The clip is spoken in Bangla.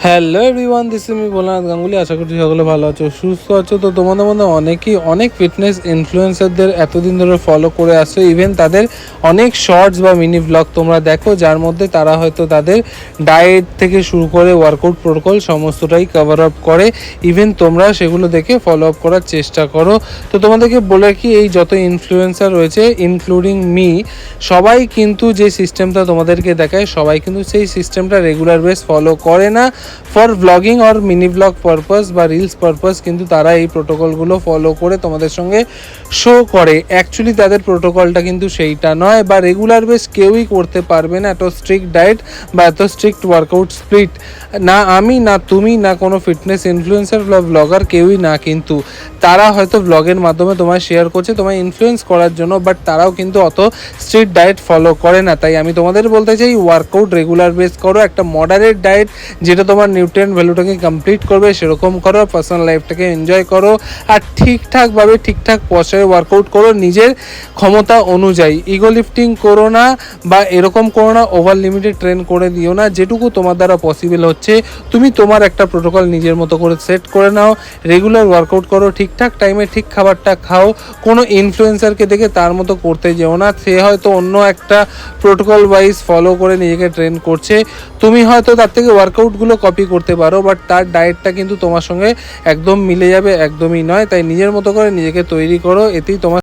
Hello everyone, this is Mr Bholanath Ganguly. আশা করছি সকলে ভালো আছো, সুস্থ আছো। তো তোমাদের মধ্যে অনেকেই অনেক ফিটনেস ইনফ্লুয়েন্সারদের এতদিন ধরে ফলো করে আসছো। ইভেন তাদের অনেক শর্টস বা মিনি ব্লগ তোমরা দেখো, যার মধ্যে তারা হয়তো তাদের ডায়েট থেকে শুরু করে ওয়ার্কআউট প্রোটোকল সমস্তটাই কভার আপ করে। ইভেন তোমরা সেগুলো দেখে ফলো আপ করার চেষ্টা করো। তো তোমাদেরকে বলে কি, এই যত ইনফ্লুয়েন্সার রয়েছে ইনক্লুডিং মি, সবাই কিন্তু যে সিস্টেমটা তোমাদেরকে দেখায়, সবাই কিন্তু সেই সিস্টেমটা রেগুলার বেস ফলো করে না। For blogging or mini blog purpose বা রিলস পারপাস কিন্তু তারা এই প্রোটোকলগুলো ফলো করে তোমাদের সঙ্গে শো করে। অ্যাকচুয়ালি তাদের প্রোটোকলটা কিন্তু সেইটা নয়, বা রেগুলার বেস কেউই করতে পারবে না এত স্ট্রিক্ট ডায়েট বা এত স্ট্রিক্ট ওয়ার্কআউট স্প্লিট। না আমি, না তুমি, না কোনো ফিটনেস ইনফ্লুয়েন্সার বা ব্লগার, কেউই না। কিন্তু তারা হয়তো ব্লগের মাধ্যমে তোমায় শেয়ার করছে তোমায় ইনফ্লুয়েন্স করার জন্য, বাট তারাও কিন্তু অত স্ট্রিক্ট ডায়েট ফলো করে না। তাই আমি তোমাদের বলতে চাই, ওয়ার্কআউট রেগুলার বেস করো, একটা মডারেট ডায়েট যেটা তোমার নিউট্রিয়েন্ট ভ্যালুটাকে কমপ্লিট করবে সেরকম করো, পার্সোনাল লাইফটাকে এনজয় করো, আর ঠিকঠাকভাবে ঠিকঠাক পয়সায় ওয়ার্কআউট করো নিজের ক্ষমতা অনুযায়ী। ইগো লিফটিং করো না, বা এরকম করো না, ওভার লিমিটেড ট্রেন করে দিও না। যেটুকু তোমার দ্বারা পসিবল হচ্ছে তুমি তোমার একটা প্রোটোকল নিজের মতো করে সেট করে নাও, রেগুলার ওয়ার্কআউট করো, ঠিকঠাক টাইমে ঠিক খাবারটা খাও। কোনো ইনফ্লুয়েন্সারকে দেখে তার মতো করতে যেও না। সে হয়তো অন্য একটা প্রোটোকল ওয়াইজ ফলো করে নিজেকে ট্রেন করছে, তুমি হয়তো তার থেকে ওয়ার্কআউটগুলো কপি করতে পারো, বাট তার ডায়েটটা কিন্তু তোমার সঙ্গে একদম মিলে যাবে একদমই নয়। তাই নিজের মতো করে নিজেকে তৈরি করো, এতেই তোমার